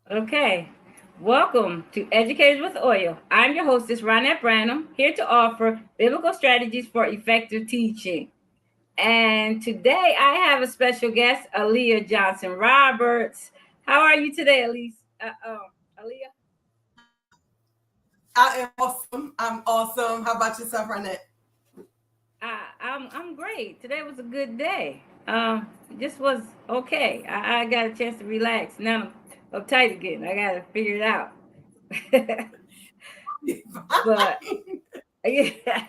Okay. Welcome to Educators with Oil. I'm your hostess, Ronnette Branham, here to offer biblical strategies for effective teaching. And today I have a special guest, Aliya Johnson Roberts. How are you today, Elise? Aliya? I am awesome. I'm awesome. How about yourself, Ronnette? I'm great. Today was a good day. It just was okay. I got a chance to relax. Now I'm uptight again. I got to figure it out. But yeah.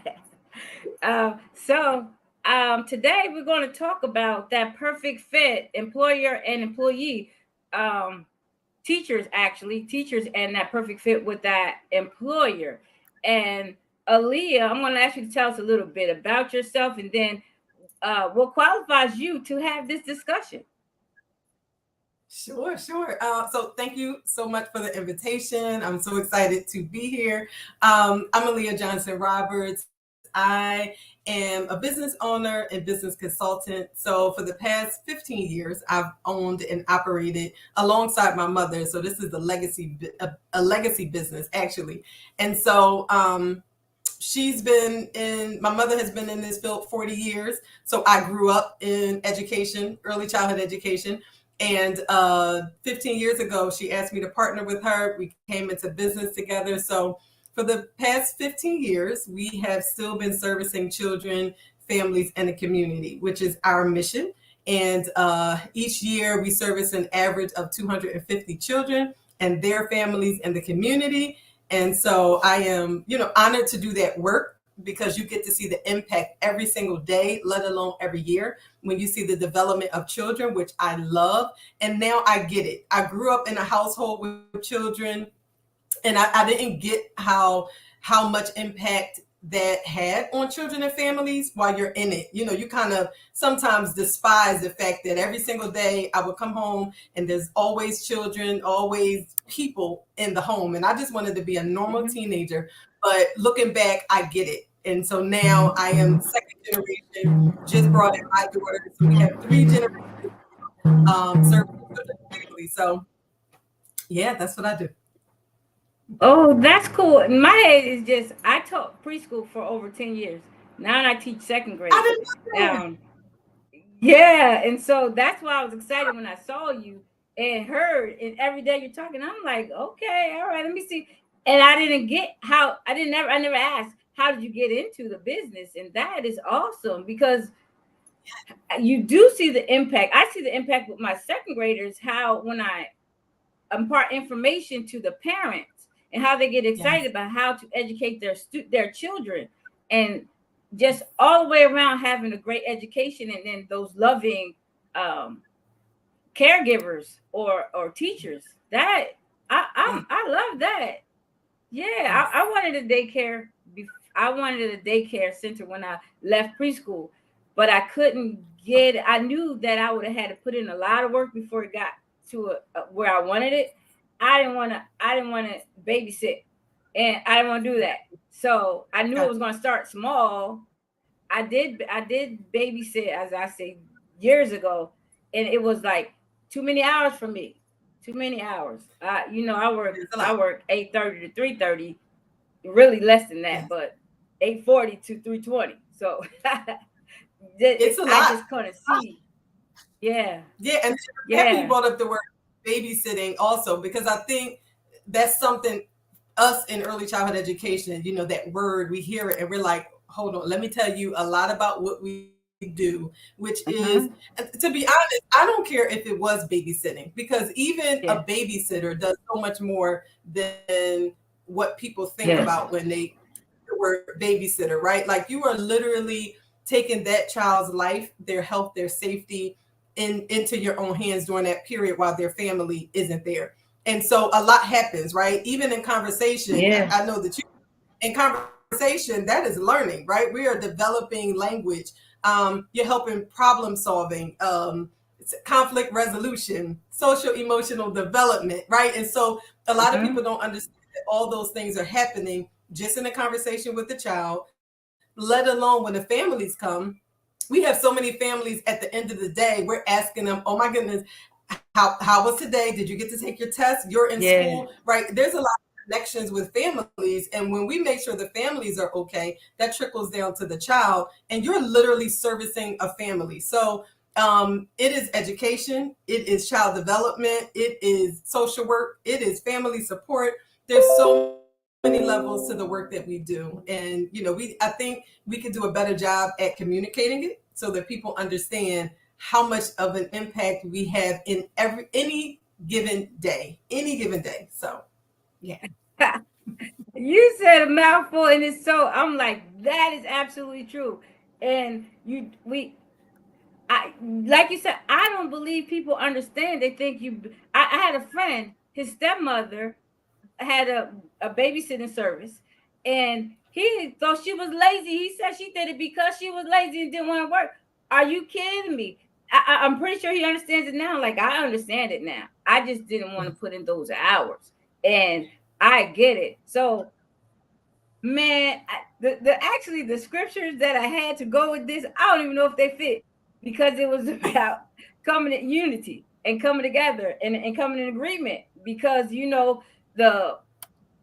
Today we're going to talk about that perfect fit, employer and employee, um, teachers, and that perfect fit with that employer. And Aliya, I'm going to ask you to tell us a little bit about yourself, and then what qualifies you to have this discussion. Sure. So thank you so much for the invitation. I'm so excited to be here. I'm Aliya Johnson Roberts. I am a business owner and business consultant. So for the past 15 years, I've owned and operated alongside my mother. So this is a legacy business actually. And so my mother has been in this field 40 years. So I grew up in education, early childhood education. And 15 years ago, she asked me to partner with her. We came into business together. So for the past 15 years, we have still been servicing children, families, and the community, which is our mission. And each year we service an average of 250 children and their families and the community. And so I am, honored to do that work because you get to see the impact every single day, let alone every year, when you see the development of children, which I love. And now I get it. I grew up in a household with children, and I didn't get how much impact that had on children and families while you're in it. You kind of sometimes despise the fact that every single day I would come home and there's always children, always people in the home. And I just wanted to be a normal Mm-hmm. teenager. But looking back, I get it. And so now I am second generation, just brought in my daughter. So we have three generations serving children and families. So yeah, that's what I do. Oh, that's cool. In my head is just I taught preschool for over 10 years. Now I teach second I grade. didn't know that. Um, yeah, and so that's why I was excited when I saw you and heard. And every day you're talking, I'm like, okay, all right, let me see. And I didn't get how I never asked how did you get into the business, and that is awesome because you do see the impact. I see the impact with my second graders. How when I impart information to the parents and how they get excited Yes. about how to educate their children, and just all the way around having a great education, and then those loving um, caregivers or teachers. That I love that. Yeah, Yes. I wanted a daycare. I wanted a daycare center when I left preschool, but I couldn't get it. I knew that I would have had to put in a lot of work before it got to where I wanted it. I didn't want to. I didn't want to babysit, and I didn't want to do that. So I knew I Got was going to start small. I did babysit, as I say, years ago, and it was like too many hours for me. Too many hours. I work It's a I lot. work 8:30 to 3:30, really less than that, Yes. but 8:40 to 3:20. So It's a I lot. just kind of see. Yeah, Yeah, and I'm happy you yeah, brought up the word babysitting also because I think that's something us in early childhood education, that word, we hear it and we're like, hold on, let me tell you a lot about what we do, which is, uh-huh. and to be honest, I don't care if it was babysitting because even a Yeah, babysitter does so much more than what people think about yes, when they the word babysitter, right? Like you are literally taking that child's life, their health, their safety into your own hands during that period while their family isn't there. And so a lot happens, right? Even in conversation, yeah, I know that you in conversation, that is learning, right? We are developing language. You're helping problem solving, conflict resolution, social emotional development, right? And so a lot of uh-huh. people don't understand that all those things are happening just in a conversation with the child, let alone when the families come. We have so many families at the end of the day, we're asking them, oh my goodness, how was today? Did you get to take your test? You're in school, right? There's a lot of connections with families, and when we make sure the families are okay, that trickles down to the child, and you're literally servicing a family. So it is education, it is child development, it is social work, it is family support. There's so many levels to the work that we do, and I think we could do a better job at communicating it so that people understand how much of an impact we have in any given day. So yeah. You said a mouthful, and it's so. I'm like, that is absolutely true. And I like you said, I don't believe people understand. They think you. I had a friend. His stepmother had a babysitting service, and he thought she was lazy. He said she did it because she was lazy and didn't want to work. Are you kidding me? I'm pretty sure he understands it now. Like I understand it now. I just didn't want to put in those hours, and I get it. So, man, actually the scriptures that I had to go with this, I don't even know if they fit because it was about coming in unity and coming together and coming in agreement because the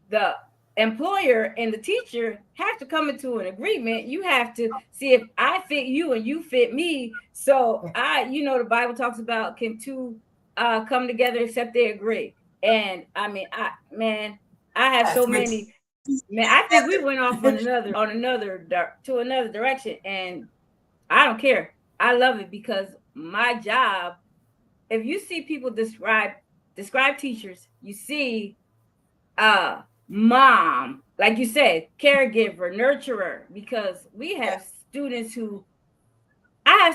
the employer and the teacher have to come into an agreement. You have to see if I fit you and you fit me. So the Bible talks about can two come together except they agree. And I mean, I have so many. Man, I think we went off on another direction, and I don't care. I love it because my job. If you see people describe teachers, you see mom, like you said, caregiver, nurturer, because we have students who I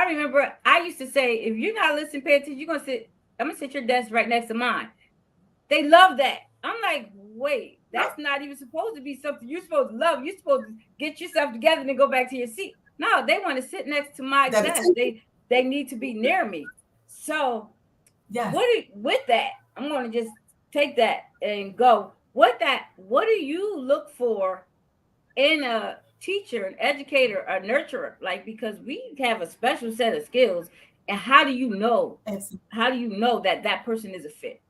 remember I used to say, if you're not listening, pay attention, I'm gonna sit your desk right next to mine. They love that. I'm like, wait, that's not even supposed to be something you're supposed to love. You're supposed to get yourself together and go back to your seat. No, they want to sit next to my desk. They need to be near me. So with that, I'm gonna just take that and go. What do you look for in a teacher, an educator, a nurturer? Like because we have a special set of skills, and how do you know? How do you know that person is a fit?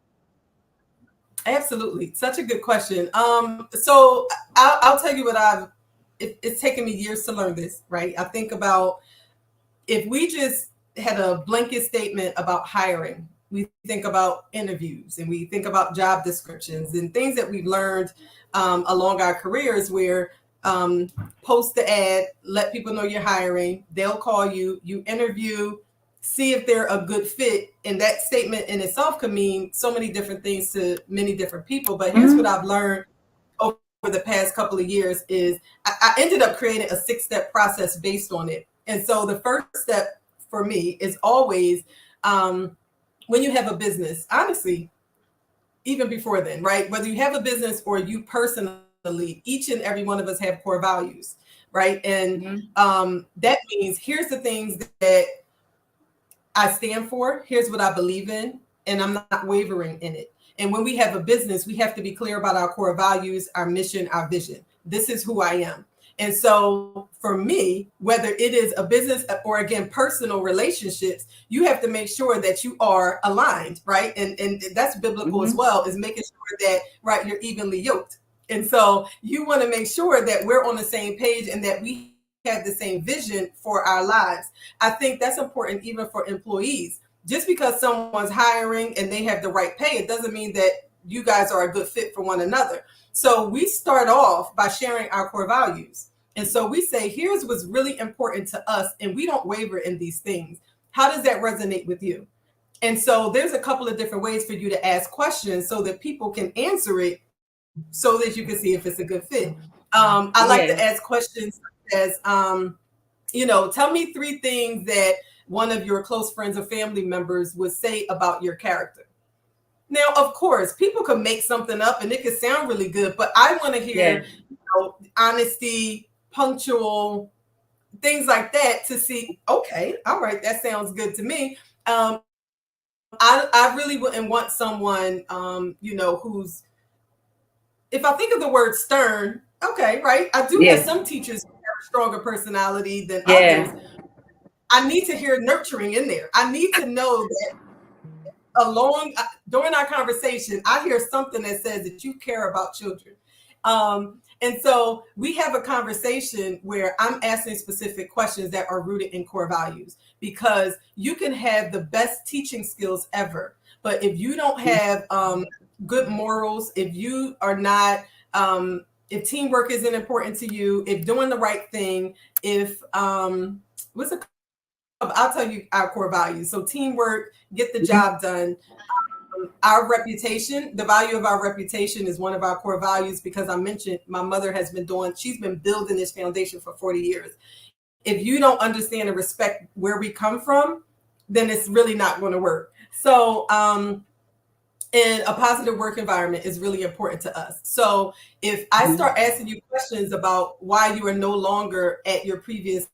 Absolutely, such a good question. So I'll tell you what it's taken me years to learn this, right? I think about if we just had a blanket statement about hiring, we think about interviews and we think about job descriptions and things that we've learned along our careers where post the ad, let people know you're hiring, they'll call you, you interview, see if they're a good fit. And that statement in itself could mean so many different things to many different people. But here's what I've learned over the past couple of years is I ended up creating a 6-step process based on it. And so the first step for me is always when you have a business, honestly, even before then, right? Whether you have a business or you personally, each and every one of us have core values, right? And that means here's the things that I stand for, here's what I believe in, and I'm not wavering in it. And when we have a business, we have to be clear about our core values, our mission, our vision. This is who I am. And so for me, whether it is a business or again, personal relationships, you have to make sure that you are aligned, right? And that's biblical as well, is making sure that, right, you're evenly yoked. And so you want to make sure that we're on the same page and that we have the same vision for our lives. I think that's important even for employees. Just because someone's hiring and they have the right pay, it doesn't mean that you guys are a good fit for one another. So we start off by sharing our core values. And so we say, here's what's really important to us, and we don't waver in these things. How does that resonate with you? And so there's a couple of different ways for you to ask questions so that people can answer it so that you can see if it's a good fit. I like to ask questions as, tell me 3 things that one of your close friends or family members would say about your character. Now, of course, people can make something up and it could sound really good, but I want to hear honesty, punctual, things like that to see, okay, all right, that sounds good to me. I really wouldn't want someone, who's, if I think of the word stern, okay, right? I do have some teachers who have a stronger personality than others. I need to hear nurturing in there. I need to know that during our conversation, I hear something that says that you care about children. And so we have a conversation where I'm asking specific questions that are rooted in core values, because you can have the best teaching skills ever, but if you don't have good morals, if you are not, if teamwork isn't important to you, if doing the right thing, if what's it called? I'll tell you our core values. So teamwork, get the job done. Our reputation, the value of our reputation is one of our core values, because I mentioned my mother has been she's been building this foundation for 40 years. If you don't understand and respect where we come from, then it's really not going to work. So, and a positive work environment is really important to us. So if I start asking you questions about why you are no longer at your previous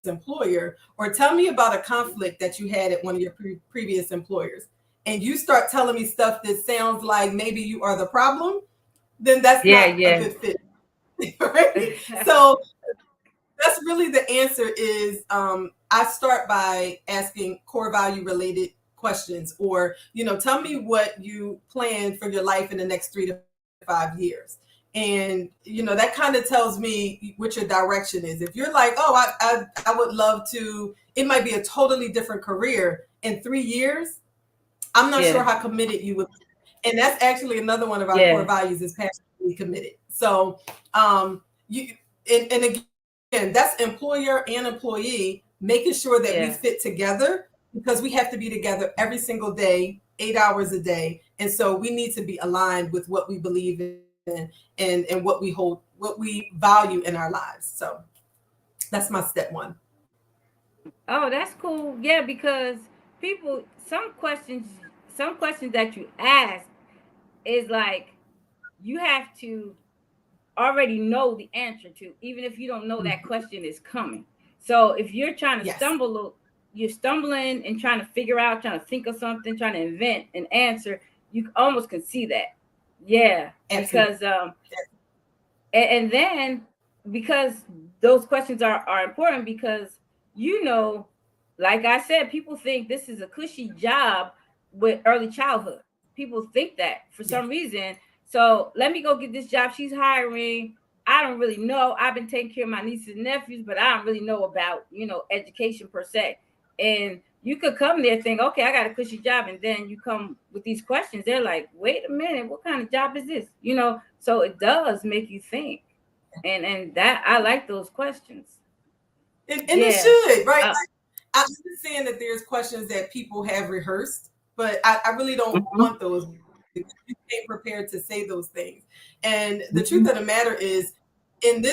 employer, or tell me about a conflict that you had at one of your previous employers, and you start telling me stuff that sounds like maybe you are the problem, then that's not a good fit. Right? So that's really the answer is, I start by asking core value related questions, or, tell me what you plan for your life in the next 3 to 5 years. And, that kind of tells me what your direction is. If you're like, oh, I would love to, it might be a totally different career in 3 years. I'm not sure how committed you would be. And that's actually another one of our core values is passionately committed. So, you, and again, that's employer and employee, making sure that we fit together, because we have to be together every single day, 8 hours a day. And so we need to be aligned with what we believe in, and what we hold, what we value in our lives. So that's my step one. Oh, that's cool. Yeah, because people, some questions that you ask is like you have to already know the answer to, even if you don't know that question is coming. So if you're trying to Yes. you're stumbling and trying to figure out, trying to think of something, trying to invent an answer, you almost can see that. Yeah, Absolutely. because and then because those questions are important, because you know like I said, people think this is a cushy job with early childhood. People think that for Yes. some reason. So let me go get this job she's hiring. I don't really know. I've been taking care of my nieces and nephews, but I don't really know about education per se. And you could come there think, okay, I got a cushy job, and then you come with these questions. They're like, wait a minute, what kind of job is this? So it does make you think, and that I like those questions. And it Yeah. should, right? Uh, I'm understand that there's questions that people have rehearsed, but I really don't mhm. want those, because you came prepared to say those things. And the truth of the matter is, in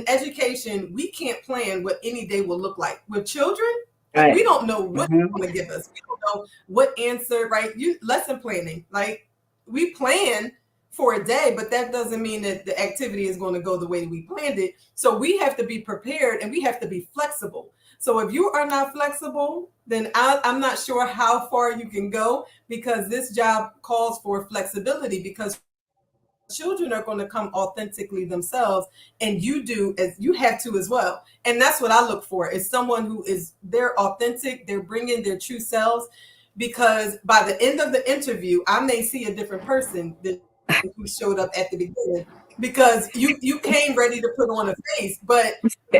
education, we can't plan what any day will look like. With children, we Right. don't know what they're Mhm. going to give us. We don't know what answer, right? Lesson planning, like we plan for a day, but that doesn't mean that the activity is going to go the way we planned it. So we have to be prepared, and we have to be flexible. So if you are not flexible, then I'm not sure how far you can go, because this job calls for flexibility, because children are going to come authentically themselves, and you have to as well. And that's what I look for, is someone who is, they're authentic, they're bringing their true selves, because by the end of the interview, I may see a different person than who showed up at the beginning, because you came ready to put on a face, but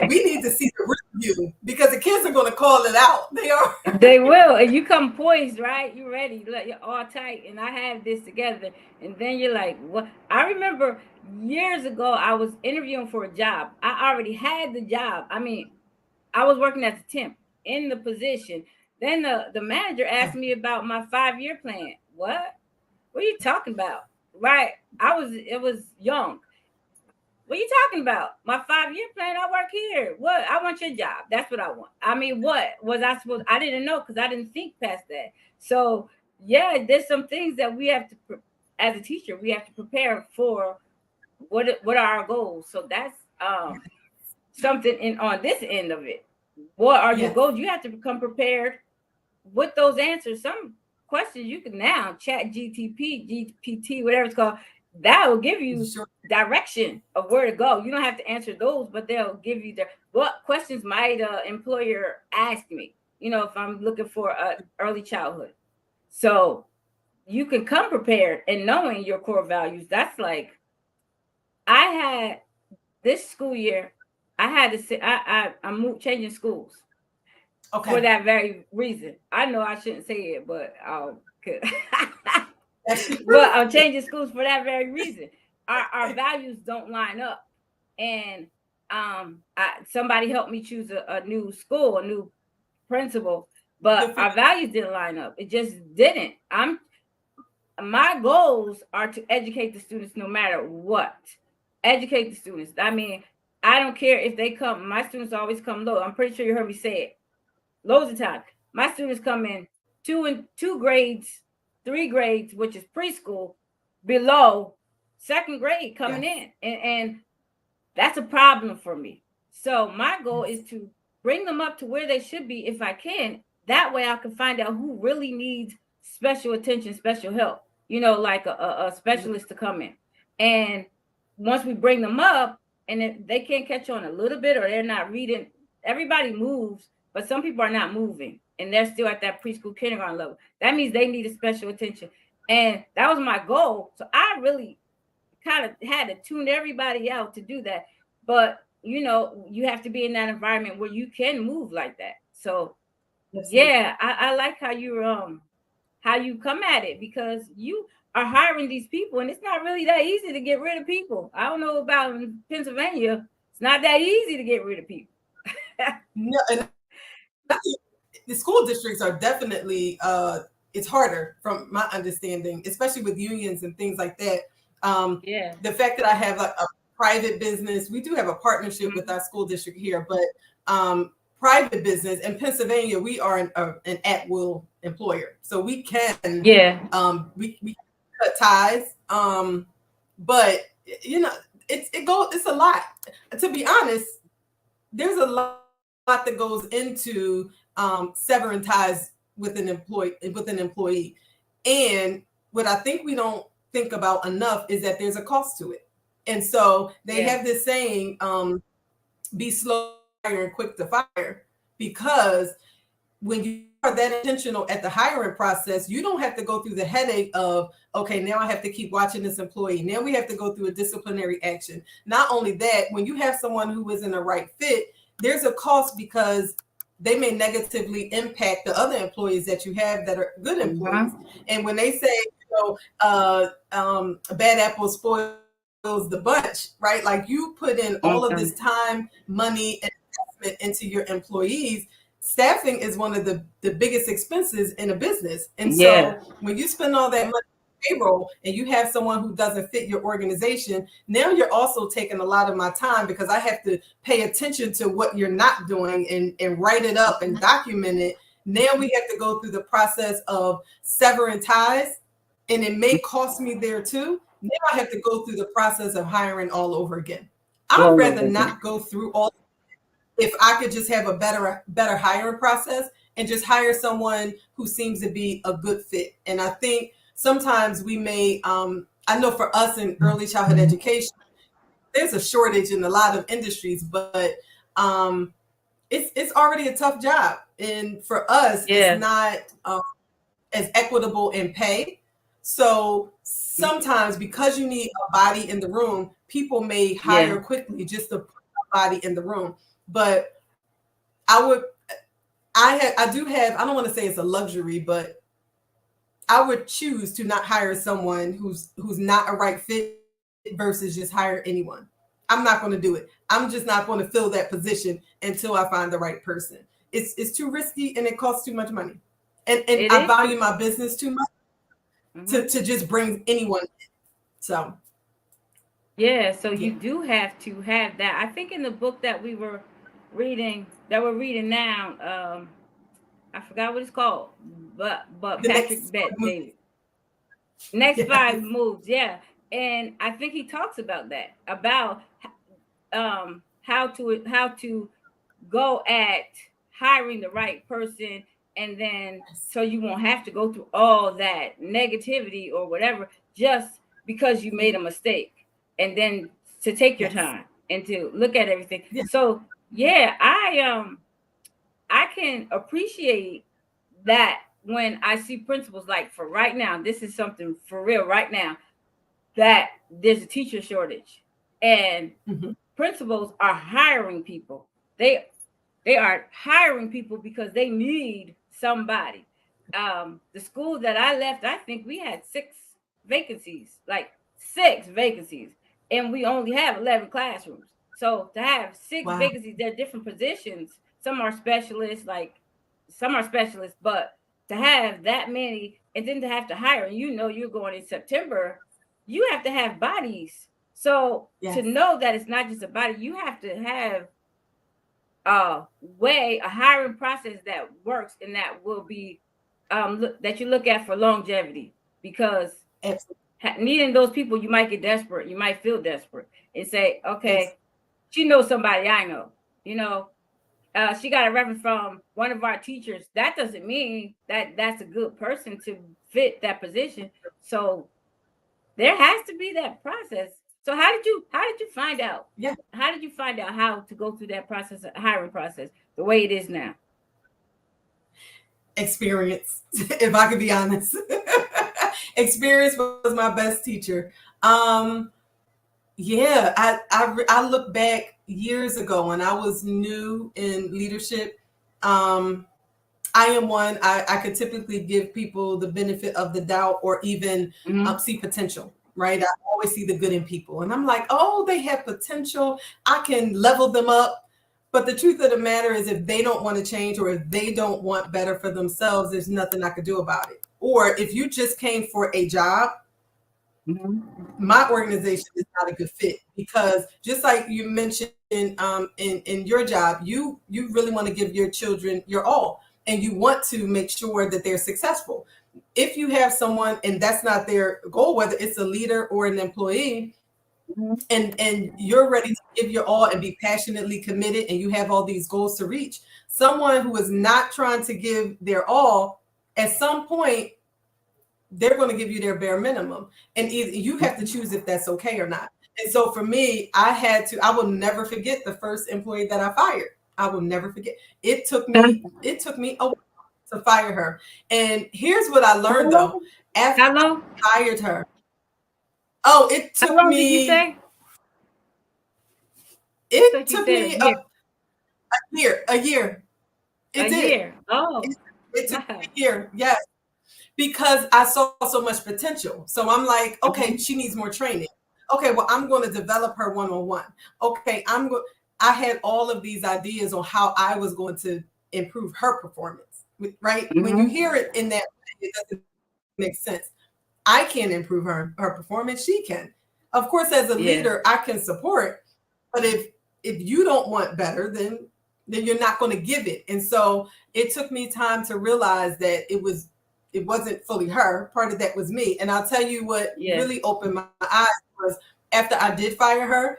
we need to see the real you, because the kids are going to call it out. They are. They will, and you come poised, right? You ready? Like you're all tight, and I have this together. And then you're like, "What?" I remember years ago, I was interviewing for a job. I already had the job. I mean, I was working as a temp in the position. Then the manager asked me about my 5 year plan. What are you talking about? Right? It was young. What are you talking about? My 5 year plan, I work here. What? I want your job. That's what I want. I mean, what was I supposed? I didn't know, because I didn't think past that. So yeah, there's some things that we have to, as a teacher, we have to prepare for. What are our goals? So that's something in on this end of it. What are your Yes. goals? You have to become prepared with those answers. Some questions you can now chat GTP, GPT, whatever it's called, that will give you Sure. direction of where to go. You don't have to answer those, but they'll give you what questions might employer ask me, if I'm looking for early childhood. So you can come prepared and knowing your core values. That's like, I had this school year, I had to say, I moved, changing schools for Okay. that very reason. I know I shouldn't say it, but That's the but truth. I'm changing schools for that very reason. Our values don't line up, and somebody helped me choose a new school, a new principal, but Good for our you. values didn't line up. It just didn't. My goals are to educate the students no matter what. Educate the students. I mean, I don't care if they come. My students always come low. I'm pretty sure you heard me say it loads of times. My students come in two grades, 3 grades, which is preschool, below second grade coming Yes. in, and that's a problem for me. So my goal is to bring them up to where they should be if I can. That way I can find out who really needs special attention, special help, like a specialist to come in. And once we bring them up, and if they can't catch on a little bit or they're not reading, everybody moves, but some people are not moving and they're still at that preschool kindergarten level. That means they need a special attention. And that was my goal. So I really kind of had to tune everybody out to do that. But you have to be in that environment where you can move like that. So Absolutely. yeah, I like how you come at it, because you are hiring these people and it's not really that easy to get rid of people. I don't know about in Pennsylvania. It's not that easy to get rid of people. No, and I think the school districts are definitely it's harder from my understanding, especially with unions and things like that. Um, Yeah. the fact that I have like a private business, we do have a partnership with Mm-hmm. our school district here, but private business in Pennsylvania, we are an at will employer, so we can Yeah. we cut ties, but you know it's a lot. To be honest, there's a lot that goes into severing ties with an employee. And what I think we don't think about enough is that there's a cost to it. And so they Yeah. have this saying, be slow to hire and quick to fire, because when you are that intentional at the hiring process, you don't have to go through the headache of, okay, now I have to keep watching this employee. Now we have to go through a disciplinary action. Not only that, when you have someone who isn't a right fit, there's a cost because they may negatively impact the other employees that you have that are good employees. Mm-hmm. And when they say, a bad apple spoils the bunch, right? Like, you put in all of Mm-hmm. this time, money, and investment into your employees. Staffing is one of the biggest expenses in a business. And Yeah. so when you spend all that money on payroll and you have someone who doesn't fit your organization, now you're also taking a lot of my time, because I have to pay attention to what you're not doing and write it up and document it. Now we have to go through the process of severing ties, and it may cost me there too. Now I have to go through the process of hiring all over again. I'd All rather over again. not go through all, if I could just have a better hiring process and just hire someone who seems to be a good fit. And I think sometimes we may, I know for us in early childhood education, there's a shortage in a lot of industries, but um, it's already a tough job, and for us, it's Yeah. not as equitable in pay. So sometimes, because you need a body in the room, people may Yeah. hire quickly just to put a body in the room. But I would, I do have, I don't want to say it's a luxury, but I would choose to not hire someone who's not a right fit versus just hire anyone. I'm not going to do it. I'm just not going to fill that position until I find the right person. It's too risky and it costs too much money. And It I is. value my business too much Mm-hmm. to just bring anyone in. So Yeah, so yeah. you do have to have that. I think in the book that we're reading now, I forgot what it's called, but The next Patrick Bet move. David. Next Yes. five moves, yeah. And I think he talks about that, about how to go at hiring the right person, and then Yes. so you won't have to go through all that negativity or whatever, just because you made a mistake, and then to take your Yes. time and to look at everything. Yeah. So yeah, I can appreciate that when I see principals, like for right now, this is something for real right now, that there's a teacher shortage, and Mm-hmm. principals are hiring people. They are hiring people because they need somebody. The school that I left, I think we had vacancies, like 6 vacancies, and we only have 11 classrooms. So to have six Wow. vacancies, they're different positions. Some are specialists, but to have that many and then to have to hire, and you're going in September, you have to have bodies. So to Yes. know that it's not just a body, you have to have a hiring process that works and that will be that you look at for longevity, because Absolutely. needing those people, you might get desperate, you might feel desperate and say, Ex- okay, she knows somebody I know, you know she got a reference from one of our teachers. That doesn't mean that that's a good person to fit that position. So there has to be that process. So how did you find out? yeah. How did you find out how to go through that process, hiring process, the way it is now? Experience, if I could be honest. Experience was my best teacher. Um, yeah, I look back years ago when I was new in leadership. Um, I am one, I could typically give people the benefit of the doubt or even Mm-hmm. see potential, right? I always see the good in people. And I'm like, oh, they have potential. I can level them up. But the truth of the matter is, if they don't want to change or if they don't want better for themselves, there's nothing I could do about it. Or if you just came for a job, Mm-hmm. my organization is not a good fit, because just like you mentioned in your job, you really want to give your children your all, and you want to make sure that they're successful. If you have someone and that's not their goal, whether it's a leader or an employee, and you're ready to give your all and be passionately committed, and you have all these goals to reach, someone who is not trying to give their all, at some point they're going to give you their bare minimum, and either you have to choose if that's okay or not. And so for me, I will never forget the first employee that I fired. I will never forget. It took me a while to fire her. And here's what I learned though, after How long? I hired her. Oh, How long did you say? I it thought you took said a me year. a year. A It did. year. Oh, It took me wow. a year. Yes. Because I saw so much potential. So I'm like, okay, Mhm. she needs more training. Okay, well, I'm going to develop her one-on-one. Okay, I had all of these ideas on how I was going to improve her performance. Right? When you Mhm. hear it in that way, it doesn't make sense. I can't improve her performance. She can. Of course, as a Yeah. leader, I can support, but if you don't want better, then you're not going to give it. And so it took me time to realize that it wasn't fully her. Part of that was me. And I'll tell you what Yeah. really opened my eyes was, after I did fire her,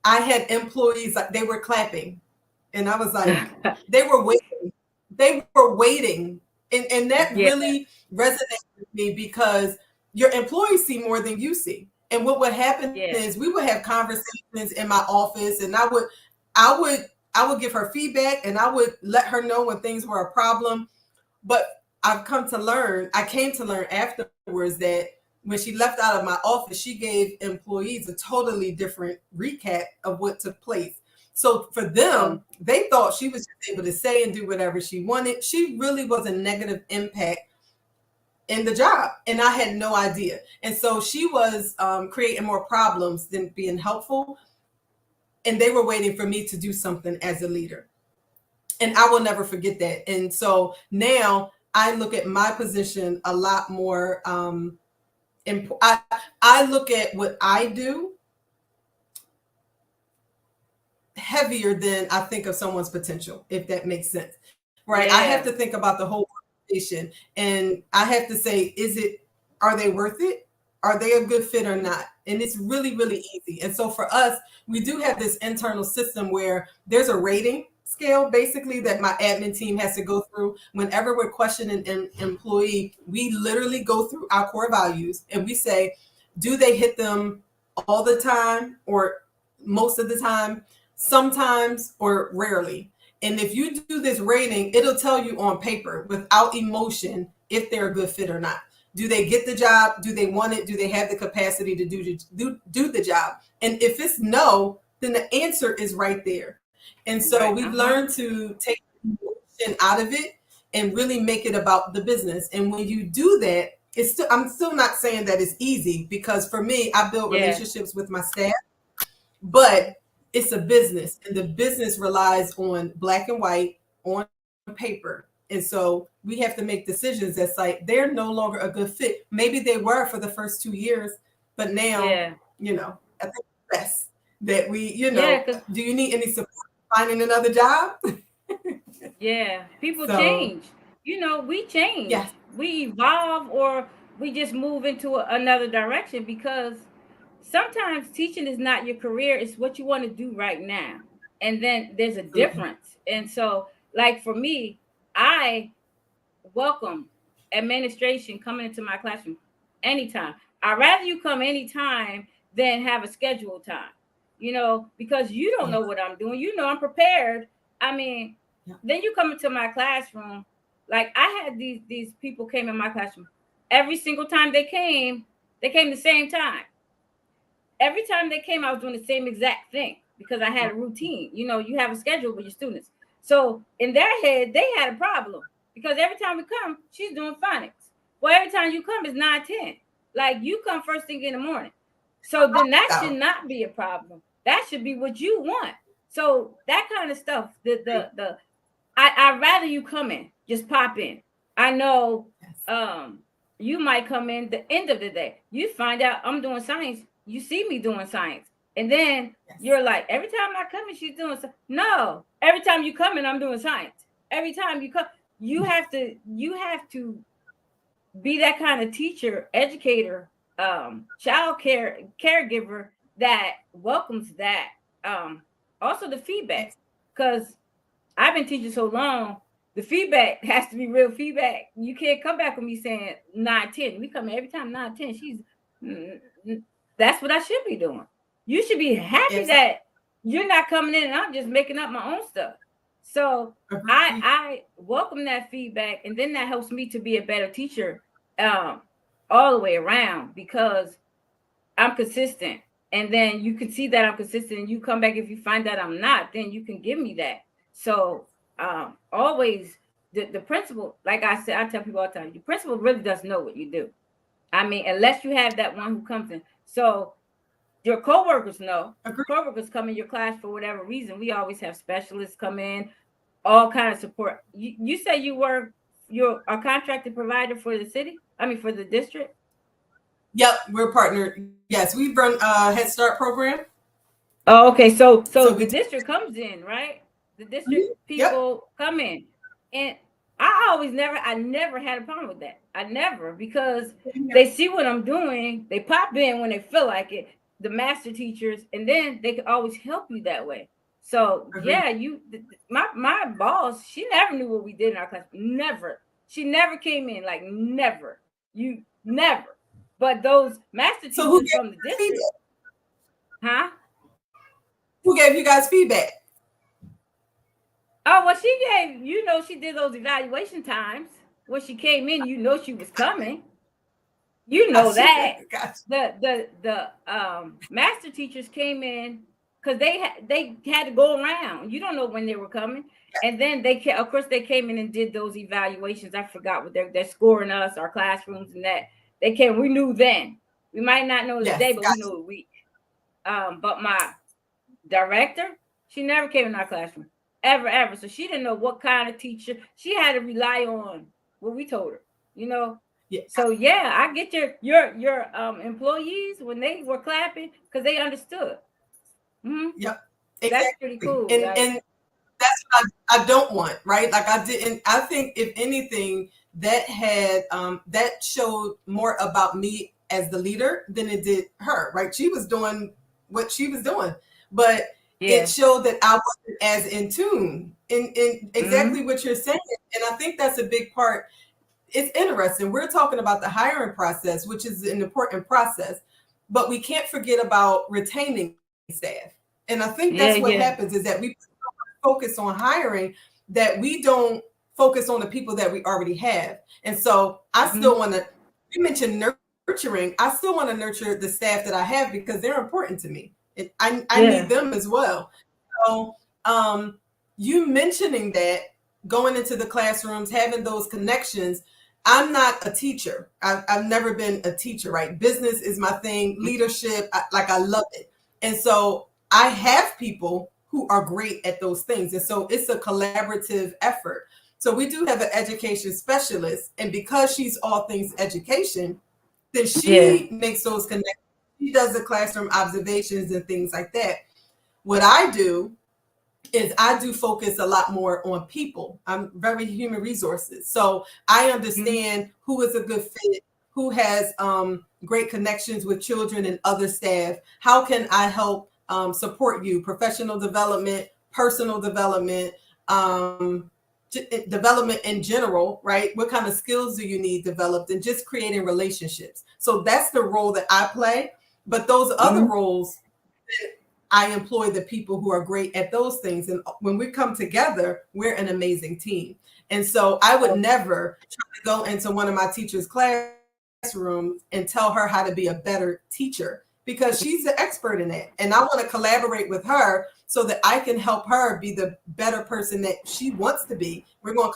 I had employees, like, they were clapping. And I was like, they were waiting. They were waiting. And that Yeah. really resonated with me, because your employees see more than you see. And what would happen Yeah. is, we would have conversations in my office, and I would give her feedback, and I would let her know when things were a problem. But I came to learn afterwards that when she left out of my office, she gave employees a totally different recap of what took place. So for Oh, them, they thought she was just able to say and do whatever she wanted. She really was a negative impact in the job, and I had no idea. And so she was creating more problems than being helpful. And they were waiting for me to do something as a leader. And I will never forget that. And so now I look at my position a lot more. I, I look at what I do heavier than I think of someone's potential, if that makes sense. Right? I have yeah. to think about the whole organization, and I have to say, are they worth it? Are they a good fit or not? And it's really, really easy. And so for us, we do have this internal system where there's a rating scale, basically, that my admin team has to go through whenever we're questioning an employee. We literally go through our core values and we say, do they hit them all the time, or most of the time, sometimes, or rarely? And if you do this rating, it'll tell you on paper without emotion if they're a good fit or not. Do they get the job? Do they want it? Do they have the capacity to do the job? And if it's no, then the answer is right there. And so Right. we've learned to take emotion out of it and really make it about the business. And when you do that, I'm still not saying that it's easy, because for me, I build Yeah. relationships with my staff, but it's a business, and the business relies on black and white on paper. And so we have to make decisions that's like, they're no longer a good fit. Maybe they were for the first 2 years, but now, Yeah. I think it's best that we, Yeah. Because do you need any support finding another job? yeah, people So, change. We change. yes. We evolve, or we just move into another direction, because sometimes teaching is not your career, it's what you want to do right now. And then there's a Absolutely. difference. And so, like for me, I welcome administration coming into my classroom anytime. I'd rather you come anytime than have a scheduled time, because you don't know Yes. what I'm doing. I'm prepared. I mean, Yeah. then you come into my classroom. Like I had these people came in my classroom. Every single time they came the same time. Every time they came, I was doing the same exact thing because I had a routine. You have a schedule with your students. So in their head, they had a problem because every time we come, she's doing phonics. Well, every time you come is 9:10. Like you come first thing in the morning. So then that should So, not be a problem. That should be what you want. So that kind of stuff, I'd rather you come in, just pop in. I know yes. um you might come in the end of the day. You find out I'm doing science. You see me doing science. And then Yes. you're like, every time I come in, she's doing science. No, every time you come in, I'm doing science. Every time you come, you have to be that kind of teacher, educator, child care caregiver that welcomes that. Also the feedback. Yes. Because I've been teaching so long, the feedback has to be real feedback. You can't come back with me saying 9:10. We come every time 9:10. Mm, that's what I should be doing. You should be happy Absolutely. that you're not coming in and I'm just making up my own stuff. So I Agree. I welcome that feedback, and then that helps me to be a better teacher, um, all the way around, because I'm consistent. And then you can see that I'm consistent, and you come back. If you find that I'm not, then you can give me that. So always the principal, like I said, I tell people all the time, the principal really does know what you do. I mean, unless you have that one who comes in. So your coworkers know. Agree. Coworkers come in your class for whatever reason. We always have specialists come in, all kind of support. You say you're a contracted provider for the city. I mean, for the district. Yep, we're partnered. Yes, we run a Head Start program. Oh, okay. So So we the do. district comes in, right? The district Mhm. Yep. people come in, and I never had a problem with that. I never, because they see what I'm doing. They pop in when they feel like it. The master teachers, and then they can always help you that way. So Agree. yeah, my boss, she never knew what we did in our class. Never. She never came in, like never. You never. But those master So who teachers gave from the you guys feedback? district, huh? Who gave you guys feedback? Oh, well, she did those evaluation times. When she came in, she was coming. You know Gotcha. that. Gotcha. The master teachers came in because they had to go around. You don't know when they were coming. And then of course, they came in and did those evaluations. I forgot what they're scoring us, our classrooms, and that they came. We knew then. We might not know the day, Yes. but we know Gotcha. the week. But my director, she never came in our classroom. Ever, ever. So she didn't know what kind of teacher. She had to rely on what we told her, you know. Yeah. So yeah, I get your employees when they were clapping because they understood. Hmm. Yep. That's pretty Exactly. cool. And that's what I don't want, right? Like I didn't. I think if anything, that showed more about me as the leader than it did her. Right? She was doing what she was doing, but it Yeah. showed that I wasn't as in tune in Hmm. exactly what you're saying. And I think that's a big part. It's interesting. We're talking about the hiring process, which is an important process, but we can't forget about retaining staff. And I think that's Yeah. what Yeah. happens is that we focus on hiring that we don't focus on the people that we already have. And so I still want to, you mentioned nurturing, I still want to nurture the staff that I have because they're important to me. I need Yeah. them as well. So you mentioning that, going into the classrooms, having those connections. I'm not a teacher. I've never been a teacher, right? Business is my thing, leadership, I love it. And so I have people who are great at those things. And so it's a collaborative effort. So we do have an education specialist. And because she's all things education, then Yeah. she makes those connections. She does the classroom observations and things like that. What I do is I do focus a lot more on people. I'm very human resources. So I understand who is a good fit, who has great connections with children and other staff. How can I help support you? Professional development, personal development, development in general, right? What kind of skills do you need developed, and just creating relationships. So that's the role that I play. But those other roles, I employ the people who are great at those things. And when we come together, we're an amazing team. And so I would never try to go into one of my teachers' classrooms and tell her how to be a better teacher, because she's the expert in that. And I want to collaborate with her so that I can help her be the better person that she wants to be. We're going to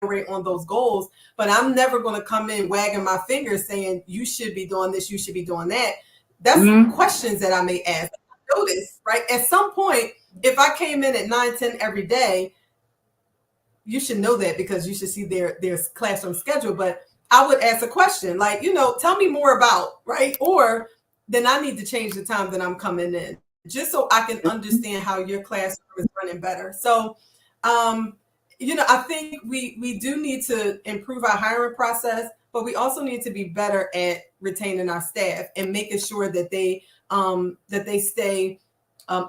collaborate on those goals, but I'm never going to come in wagging my finger saying, you should be doing this, you should be doing that. That's questions that I may ask. Notice, right? At some point, if I came in at 9, 10 every day, you should know that because you should see their classroom schedule. But I would ask a question like, tell me more about, right? Or then I need to change the time that I'm coming in just so I can understand how your classroom is running better. So, um, I think we do need to improve our hiring process, but we also need to be better at retaining our staff and making sure that they stay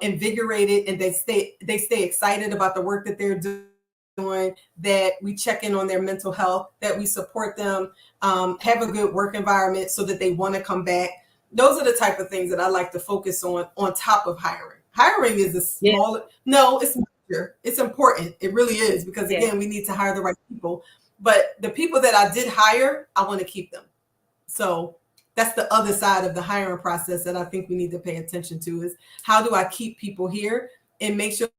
invigorated, and they stay excited about the work that they're doing, that we check in on their mental health, that we support them, have a good work environment so that they want to come back. Those are the type of things that I like to focus on top of hiring. Hiring is a Yeah. smaller, no, it's major. It's important. It really is, because Yeah. again, we need to hire the right people. But the people that I did hire, I want to keep them. So that's the other side of the hiring process that I think we need to pay attention to, is how do I keep people here and make sure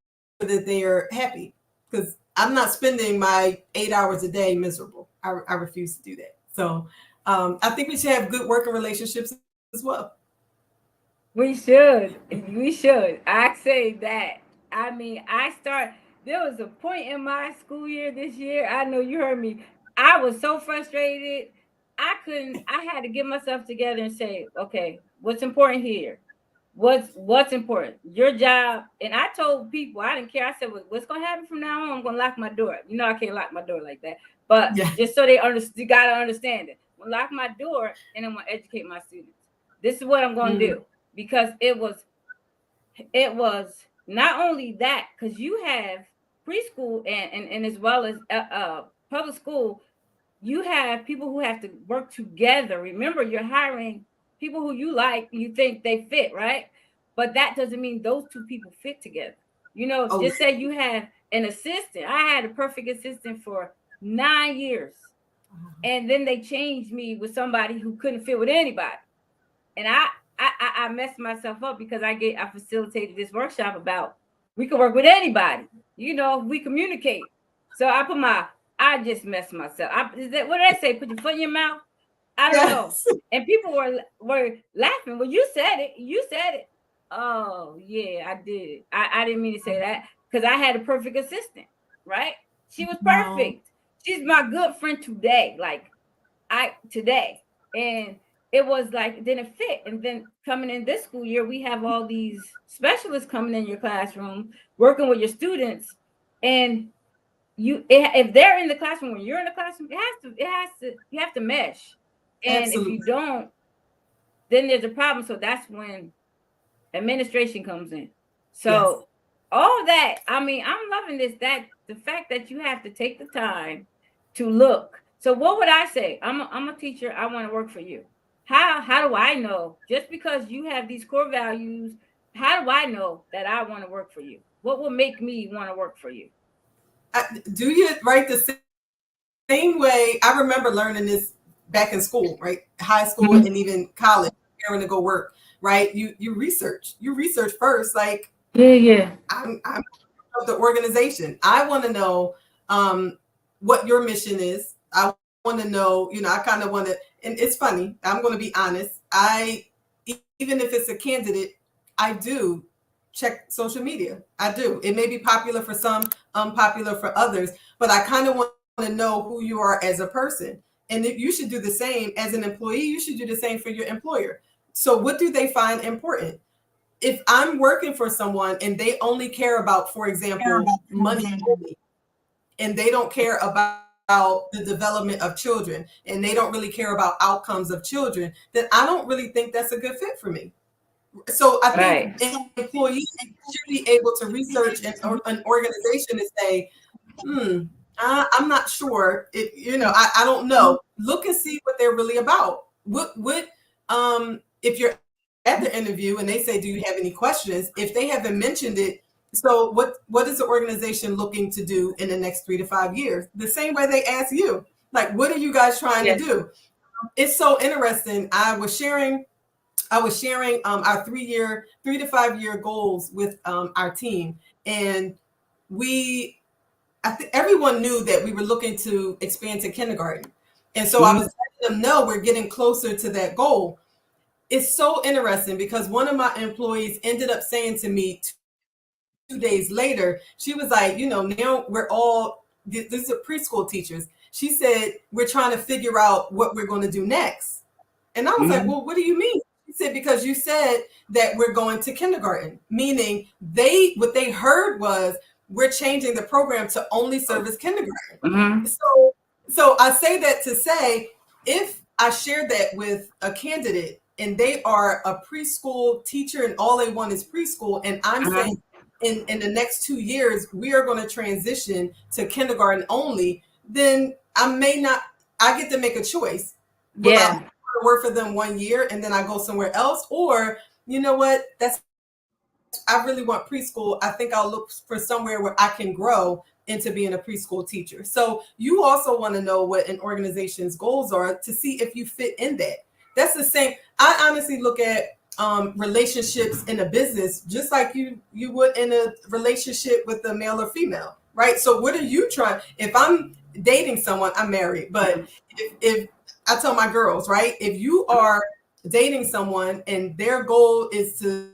that they are happy? Because I'm not spending my 8 hours a day miserable. I refuse to do that. So I think we should have good working relationships as well. We should. We should. I say that. I mean, there was a point in my school year this year. I know you heard me. I was so frustrated. I had to get myself together and say, okay, what's important here? What's important? Your job. And I told people, I didn't care. I said, what's going to happen from now on? I'm going to lock my door. I can't lock my door like that. But Yeah, just so they understand, you got to understand it. I'm going to lock my door and I'm going to educate my students. This is what I'm going to do, because it was not only that, because you have preschool and as well as public school, you have people who have to work together. Remember, you're hiring people who you like, you think they fit, right? But that doesn't mean those two people fit together. oh, Just say you have an assistant. I had a perfect assistant for 9 years, and then they changed me with somebody who couldn't fit with anybody. And I messed myself up because I facilitated this workshop about we can work with anybody, if we communicate. So I just messed myself. What did I say? Put your foot in your mouth. I don't know. yes. And people were laughing. Well, you said it. You said it. Oh yeah, I did. I didn't mean to say that, because I had a perfect assistant, right? She was No, perfect. She's my good friend today. Like today. And it was like, then it fit. And then coming in this school year, we have all these specialists coming in your classroom, working with your students. And if they're in the classroom, when you're in the classroom, you have to mesh. And if you absolutely. don't, then there's a problem. So that's when administration comes in. Yes, So all that, I mean, I'm loving that the fact that you have to take the time to look. So what would I say? I'm a teacher. I want to work for you. How do I know? Just because you have these core values, how do I know that I want to work for you? What will make me want to work for you? Do you write the same way? I remember learning this back in school, right? High school Mhm. and even college, preparing to go work, right? You research. You research first. Like Yeah, yeah, I'm of the organization. I want to know what your mission is. I want to know, I kind of want to, and it's funny. I'm going to be honest. Even if it's a candidate, I do check social media. I do. It may be popular for some, unpopular for others, but I kind of want to know who you are as a person. And if you should do the same as an employee, you should do the same for your employer. So what do they find important? If I'm working for someone and they only care about, for example, money only, and they don't care about the development of children, and they don't really care about outcomes of children, then I don't really think that's a good fit for me. So I think right. employees should be able to research an organization and say, I'm not sure. I don't know. Look and see what they're really about. If you're at the interview and they say, "Do you have any questions?" If they haven't mentioned it, so what is the organization looking to do in the next 3 to 5 years? The same way they ask you, like, what are you guys trying to Yes. do? It's so interesting. I was sharing our 3 to 5 year goals with our team, and we I think everyone knew that we were looking to expand to kindergarten. And so I Mhm. was letting them know we're getting closer to that goal. It's so interesting because one of my employees ended up saying to me 2 days later, she was like, now we're all, these are preschool teachers. She said, we're trying to figure out what we're going to do next. And I was like, well, what do Mhm. you mean? She said, because you said that we're going to kindergarten, meaning what they heard was we're changing the program to only service kindergarten. Mhm. So I say that to say, if I share that with a candidate and they are a preschool teacher and all they want is preschool, and I'm saying Mhm. in the next 2 years we are going to transition to kindergarten only, then I get to make a choice. Will I Yeah. work for them 1 year and then I go somewhere else? Or, you know what, I really want preschool. I think I'll look for somewhere where I can grow into being a preschool teacher. So you also want to know what an organization's goals are to see if you fit in that. That's the same. I honestly look at relationships in a business just like you would in a relationship with a male or female, right? So what are you trying? If I'm dating someone, I'm married, but if I tell my girls, right, if you are dating someone and their goal is to,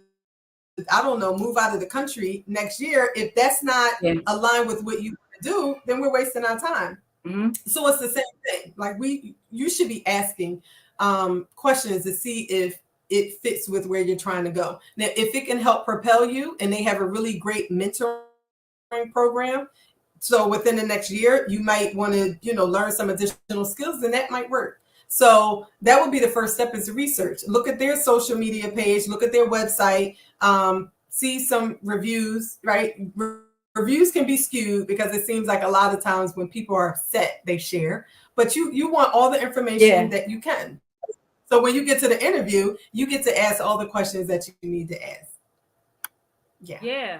I don't know, move out of the country next year, if that's not Yeah. aligned with what you want to do, then we're wasting our time. Mhm. So it's the same thing. Like you should be asking questions to see if it fits with where you're trying to go. Now, if it can help propel you, and they have a really great mentoring program, so within the next year, you might want to, learn some additional skills, and that might work. So that would be the first step is research. Look at their social media page, look at their website, see some reviews, right? Reviews can be skewed because it seems like a lot of times when people are upset, they share, but you want all the information that Yeah. you can. So when you get to the interview, you get to ask all the questions that you need to ask. Yeah. Yeah.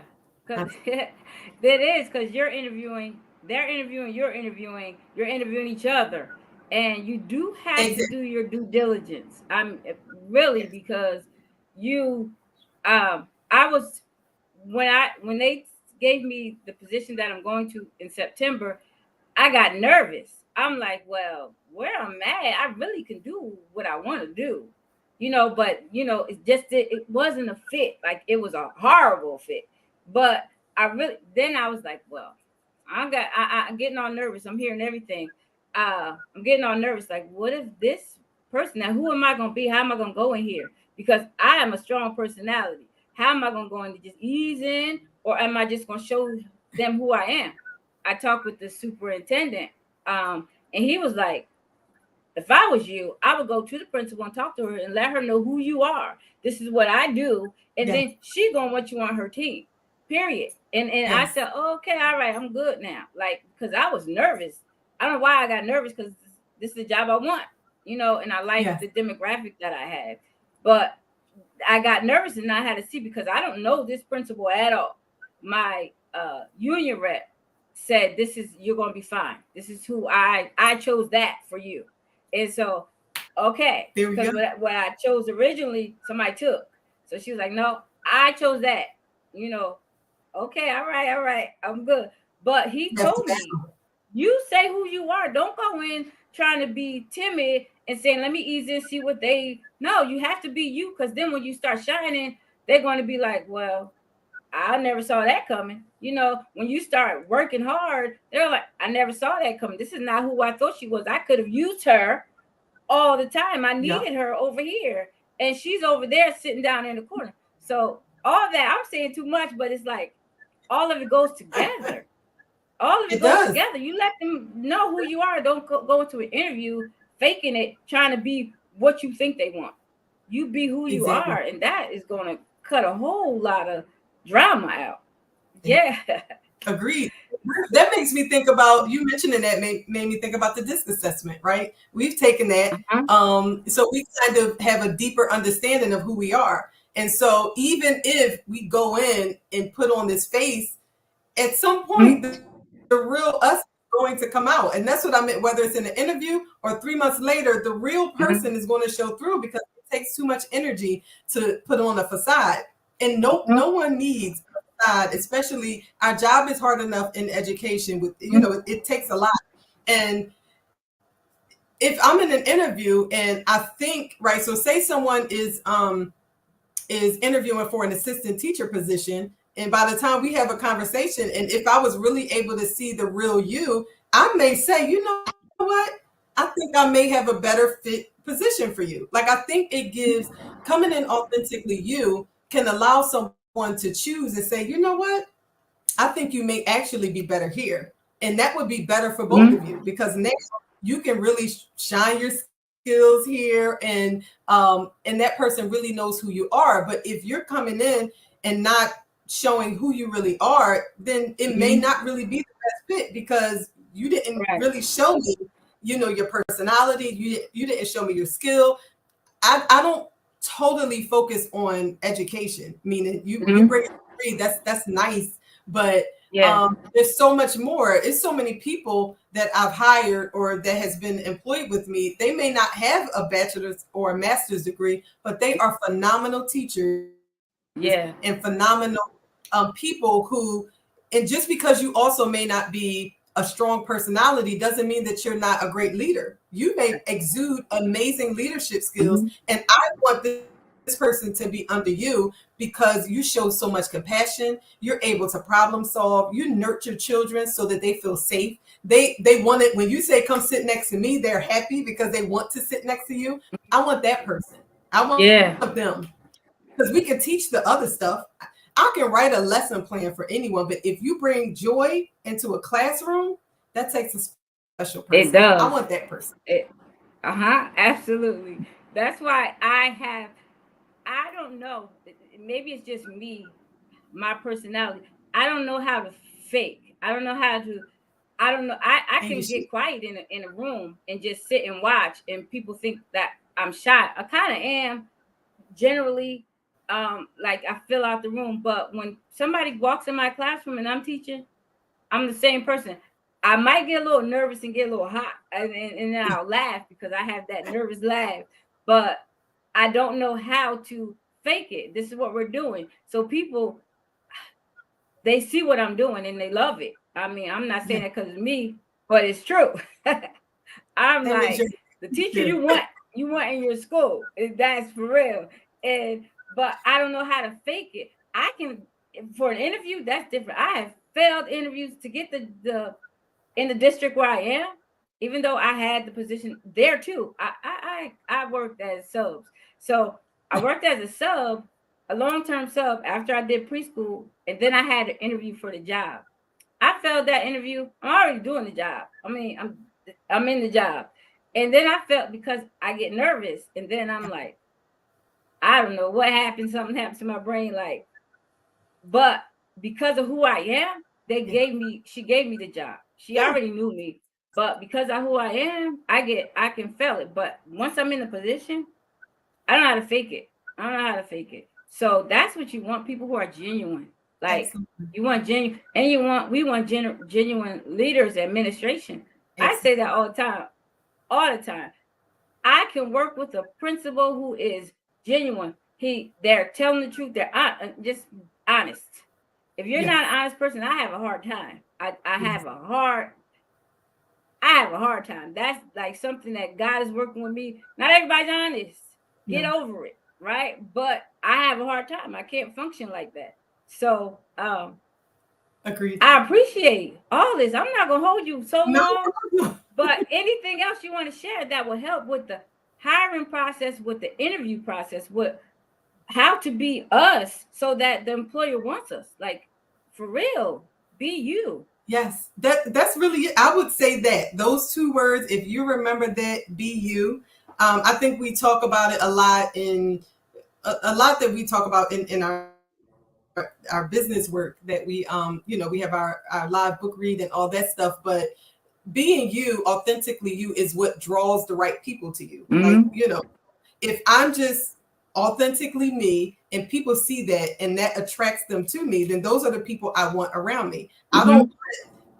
Cause that is because you're interviewing, they're interviewing, you're interviewing each other, and you do have to Exactly. do your due diligence. I'm really because you, I was when they gave me the position that I'm going to in September, I got nervous. I'm like, well, where I'm at, I really can do what I want to do, but it wasn't a fit. Like it was a horrible fit. But then I was like, well, I'm getting all nervous. I'm hearing everything. I'm getting all nervous. Like, what if this person now, who am I gonna be? How am I gonna go in here? Because I am a strong personality. How am I gonna go in to just ease in, or am I just gonna show them who I am? I talked with the superintendent, and he was like, if I was you, I would go to the principal and talk to her and let her know who you are. This is what I do, and Yes. then she gonna want you on her team. Period. And I Yes. said, oh, okay, all right, I'm good now. Like, because I was nervous. I don't know why I got nervous because this is the job I want, and I like Yes. the demographic that I have. But I got nervous and I had to see because I don't know this principal at all. My union rep, said, this is, you're going to be fine. This is who I chose that for you. And so, okay, There we because go. what I chose originally, somebody took. So she was like, no, I chose that, you know. Okay, all right, I'm good. But he Yes, told me, ma'am. you say who you are. Don't go in trying to be timid and saying, let me ease in, see what they. No, you have to be you, because then when you start shining, they're going to be like, well, I never saw that coming. You know, when you start working hard, they're like, I never saw that coming. This is not who I thought she was. I could have used her all the time. I Yep. needed her over here, and she's over there sitting down in the corner. So all that, I'm saying too much, but it's like all of it goes together. All of it It goes does. together. You let them know who you are. Don't go into an interview faking it, trying to be what you think they want. You be who you Exactly. are, and that is going to cut a whole lot of drama out. Yeah. Agreed. That makes me think about, you mentioning that made me think about the DISC assessment, right? We've taken that. Uh-huh. So we kind of have a deeper understanding of who we are. And so even if we go in and put on this face, at some point, Mm-hmm. the real us is going to come out. And that's what I meant, whether it's in an interview or 3 months later, the real Mm-hmm. person is going to show through, because it takes too much energy to put on a facade. And no one needs a facade, especially our job is hard enough in education with, it takes a lot. And if I'm in an interview and I think, right, so say someone is interviewing for an assistant teacher position. And by the time we have a conversation, and if I was really able to see the real you, I may say, you know what? I think I may have a better fit position for you. Like, I think it gives, coming in authentically you can allow someone to choose and say, you know what? I think you may actually be better here. And that would be better for both of you, Mm-hmm. because now you can really shine your skills here, and that person really knows who you are. But if you're coming in and not showing who you really are, then it may Mm-hmm. not really be the best fit, because you didn't Right. really show me, your personality. You didn't show me your skill. I don't totally focus on education, meaning you Mm-hmm. bring a degree, that's nice, but Yeah. there's so much more. It's so many people that I've hired or that has been employed with me. They may not have a bachelor's or a master's degree, but they are phenomenal teachers and Yeah. phenomenal people who, and just because you also may not be a strong personality doesn't mean that you're not a great leader. You may exude amazing leadership skills, Mm-hmm. and I want this person to be under you because you show so much compassion. You're able to problem solve. You nurture children so that they feel safe. They want it. When you say come sit next to me, they're happy because they want to sit next to you. I want that person. I want Yeah. them, because we can teach the other stuff. I can write a lesson plan for anyone, but if you bring joy into a classroom, that takes a special person. I It want that does. person. It. Uh-huh. Absolutely. That's why I don't know. Maybe it's just me, my personality. I don't know how to fake. I don't know how to. I don't know. I And you can should. get quiet in a room and just sit and watch, and people think that I'm shy. I kind of am generally. Like I fill out the room, but when somebody walks in my classroom and I'm teaching, I'm the same person. I might get a little nervous and get a little hot, and then I'll laugh because I have that nervous laugh. But I don't know how to fake it. This is what we're doing. So people, they see what I'm doing and they love it. I mean, I'm not saying Yeah. that because it's me, but it's true. I'm That means like you're the teacher good. you want in your school. That's for real. And but I don't know how to fake it. I can for an interview, that's different. I have failed interviews to get the in the district where I am, even though I had the position there too. I worked as subs. So I worked as a sub, a long-term sub after I did preschool, and then I had an interview for the job. I failed that interview. I'm already doing the job. I mean, I'm in the job. And then I felt because I get nervous and then I'm like, I don't know what happened. Something happened to my brain. Like, but because of who I am, Yeah. she gave me the job. She Yeah. already knew me. But because of who I am, I can feel it. But once I'm in a position, I don't know how to fake it. I don't know how to fake it. So that's what you want, people who are genuine. Like Absolutely. you want genuine, and we want genuine leaders, administration. I say that all the time, all the time. I can work with a principal who is genuine. They're telling the truth. They're just honest. If you're Yes. not an honest person, I have a hard time. I Yes. have a hard I have a hard time. That's like something that God is working with me. Not everybody's honest. Get No. over it, right? But I have a hard time. I can't function like that. So Agreed. I appreciate all this. I'm not gonna hold you so No. long, No. but anything else you want to share that will help with the hiring process, with the interview process, with how to be us so that the employer wants us. Like for real, be you. Yes, that's really it. I would say that those two words, if you remember that, be you. I think we talk about it a lot in a lot that we talk about in our business work that we have our live book read and all that stuff. But being you, authentically you, is what draws the right people to you. Like, Mm-hmm. if I'm just authentically me and people see that and that attracts them to me, then those are the people I want around me. I don't Mm-hmm.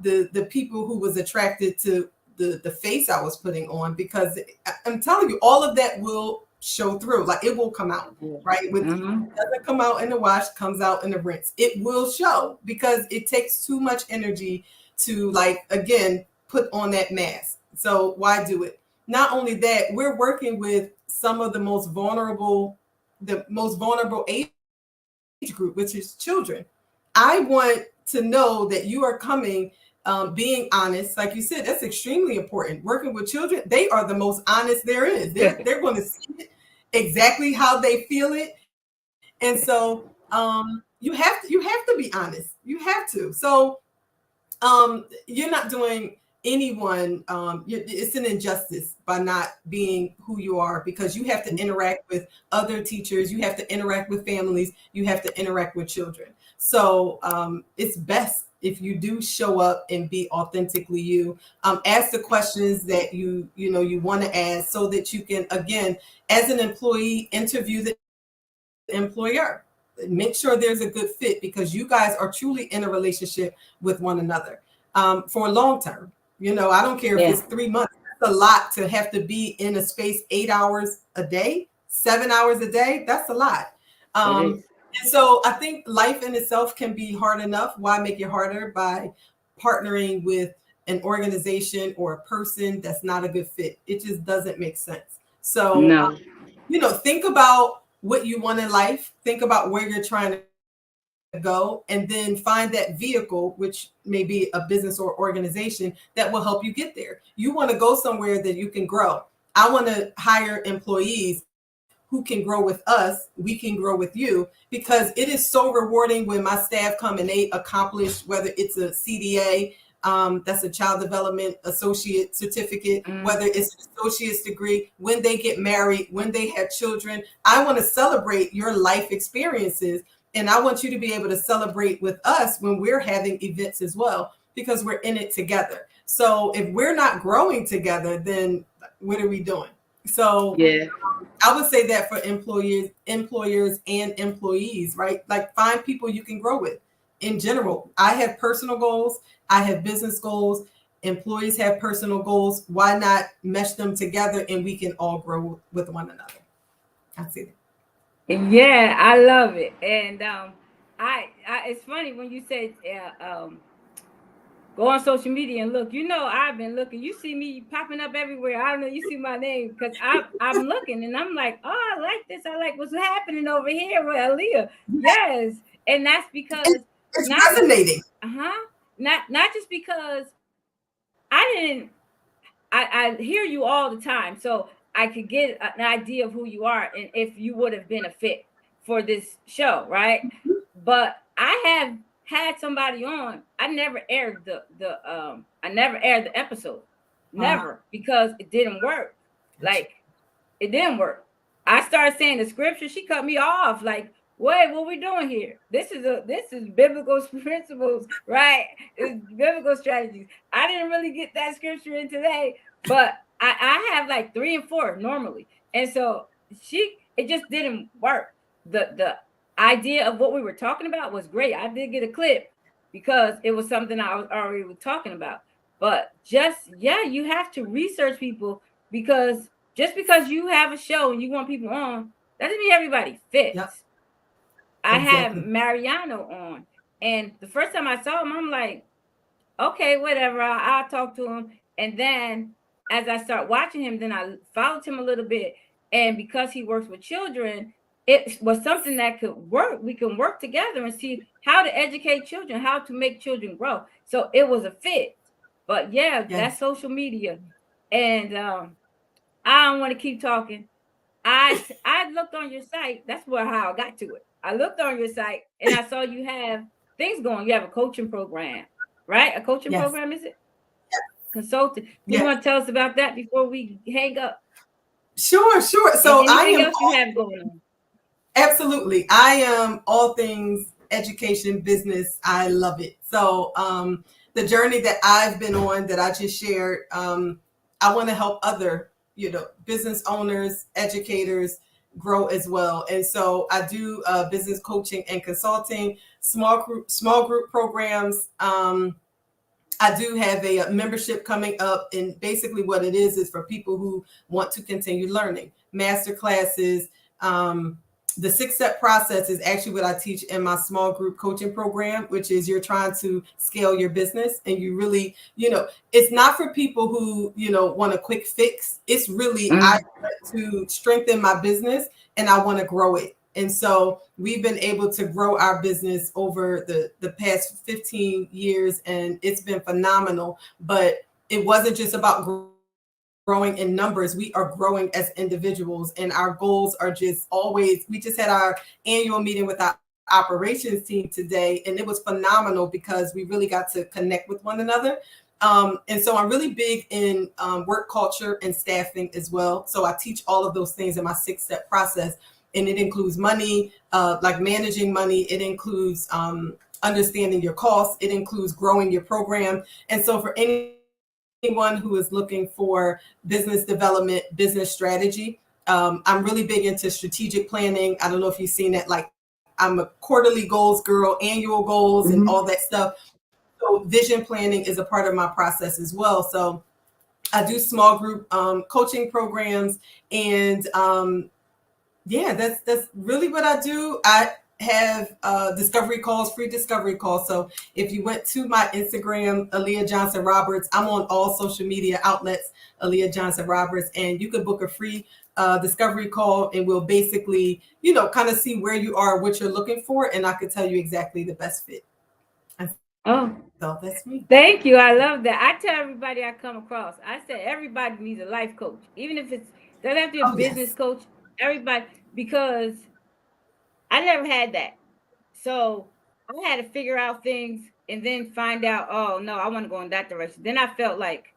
want the people who was attracted to the face I was putting on, because I'm telling you, all of that will show through. Like, it will come out, right? With Mm-hmm. doesn't come out in the wash, comes out in the rinse. It will show, because it takes too much energy to, like, again, put on that mask. So why do it? Not only that, we're working with some of the most vulnerable age group, which is children. I want to know that you are coming, being honest. Like you said, that's extremely important. Working with children, they are the most honest there is. They're going to see it exactly how they feel it, and so you have to be honest. You have to. So you're not doing anyone, it's an injustice by not being who you are, because you have to interact with other teachers, you have to interact with families, you have to interact with children. So it's best if you do show up and be authentically you. Ask the questions that you want to ask, so that you can, again, as an employee, interview the employer. Make sure there's a good fit, because you guys are truly in a relationship with one another, for a long term. I don't care if Yeah, it's 3 months. That's a lot to have to be in a space 8 hours a day, 7 hours a day. That's a lot. it is. And so I think life in itself can be hard enough. Why make it harder by partnering with an organization or a person that's not a good fit? It just doesn't make sense. So No. think about what you want in life, think about where you're trying to go, and then find that vehicle, which may be a business or organization, that will help you get there. You want to go somewhere that you can grow. I want to hire employees who can grow with us, we can grow with you, because it is so rewarding when my staff come and they accomplish, whether it's a CDA, that's a child development associate certificate, Mm. whether it's an associate's degree, when they get married, when they have children. I want to celebrate your life experiences, and I want you to be able to celebrate with us when we're having events as well, because we're in it together. So if we're not growing together, then what are we doing? So Yeah. I would say that for employers and employees, right? Like, find people you can grow with. In general, I have personal goals, I have business goals, employees have personal goals. Why not mesh them together and we can all grow with one another? I see that. Yeah, I love it. And it's funny when you said go on social media and look. I've been looking. You see me popping up everywhere. I don't know. You see my name because I'm looking and I'm like, oh, I like this. I like what's happening over here with Aliya. Yes, and that's because It's not resonating. not just because I didn't. I hear you all the time, so I could get an idea of who you are and if you would have been a fit for this show, right? But I have had somebody on. I never aired the episode, Wow. never, because it didn't work. Like it didn't work. I started saying the scripture. She cut me off. Like, wait, what we doing here? This is biblical principles, right? It's biblical strategies. I didn't really get that scripture in today, but I have like 3 and 4 normally, and so it just didn't work. The idea of what we were talking about was great. I did get a clip because it was something I was already talking about. But just, yeah, you have to research people, because just because you have a show and you want people on, doesn't mean everybody Yep. fits. I had Exactly. Mariano on, and the first time I saw him, I'm like, okay, whatever, I'll talk to him. And then as I start watching him, then I followed him a little bit. And because he works with children, it was something that could work. We can work together and see how to educate children, how to make children grow. So it was a fit. But yeah, that's Yes. social media. And I don't want to keep talking. I looked on your site. That's where how I got to it. I looked on your site and I saw you have things going. You have a coaching program, right? A coaching Yes. program, is it? Consultant. Do you Yes. want to tell us about that before we hang up? Sure, sure. And So I anything am else you have going on? absolutely. I am all things education, business. I love it. So the journey that I've been on that I just shared, I want to help other, business owners, educators grow as well. And so I do business coaching and consulting, small group programs. I do have a membership coming up, and basically what it is for people who want to continue learning. Master classes. The 6-step process is actually what I teach in my small group coaching program, which is you're trying to scale your business, and you really, it's not for people who, want a quick fix. It's really, I want to strengthen my business and I want to grow it. And so we've been able to grow our business over the past 15 years, and it's been phenomenal. But it wasn't just about growing in numbers. We are growing as individuals, and our goals are just always, we just had our annual meeting with our operations team today, and it was phenomenal because we really got to connect with one another. And so I'm really big in work culture and staffing as well. So I teach all of those things in my 6-step process. And it includes money, like managing money. It includes understanding your costs. It includes growing your program. And so for anyone who is looking for business development, business strategy, I'm really big into strategic planning. I don't know if you've seen it. Like, I'm a quarterly goals girl, annual goals, and all that stuff. So vision planning is a part of my process as well. So I do small group coaching programs, and yeah, that's really what I do. I have discovery calls, free discovery calls. So if you went to my Instagram, Aliya Johnson Roberts, I'm on all social media outlets, Aliya Johnson Roberts, and you can book a free discovery call, and we'll basically, kind of see where you are, what you're looking for, and I could tell you exactly the best fit. And Oh, so that's me. thank you. I love that. I tell everybody I come across, I say everybody needs a life coach, even if it's doesn't have to be a Oh business yes. coach. Everybody, because I never had that. So I had to figure out things and then find out, oh no, I want to go in that direction. Then I felt like,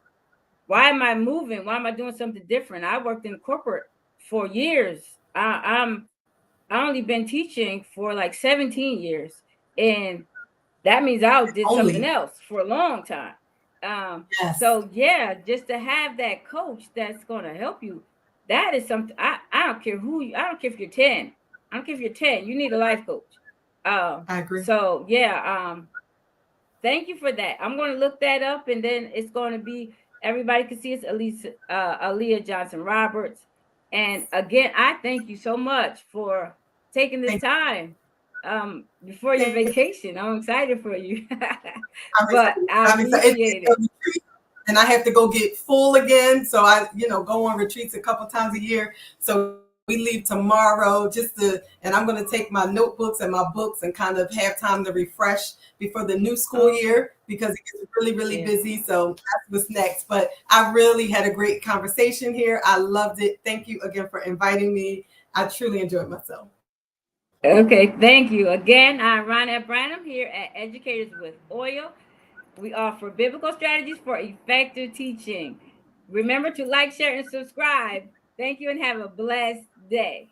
why am I moving? Why am I doing something different? I worked in corporate for years. I only been teaching for like 17 years. And that means I did something Only. else for a long time. Yes. So yeah, just to have that coach that's gonna help you, that is something. I don't care who you, I don't care if you're 10. I don't care if you're 10. You need a life coach. I agree. So yeah, thank you for that. I'm gonna look that up, and then it's gonna be everybody can see it's Aliya Johnson Roberts. And again, I thank you so much for taking this Thank, time before your thank vacation. I'm excited for you. I'm But excited. I I'm excited. appreciate It's it. a retreat, and I have to go get full again. So I, go on retreats a couple times a year. So we leave tomorrow and I'm going to take my notebooks and my books and kind of have time to refresh before the new school Okay. year, because it gets really, really Yeah. busy. So that's what's next. But I really had a great conversation here. I loved it. Thank you again for inviting me. I truly enjoyed myself. Okay, thank you. Again, I'm Ronnette Branham here at Educators with Oil. We offer biblical strategies for effective teaching. Remember to like, share, and subscribe. Thank you and have a blessed day.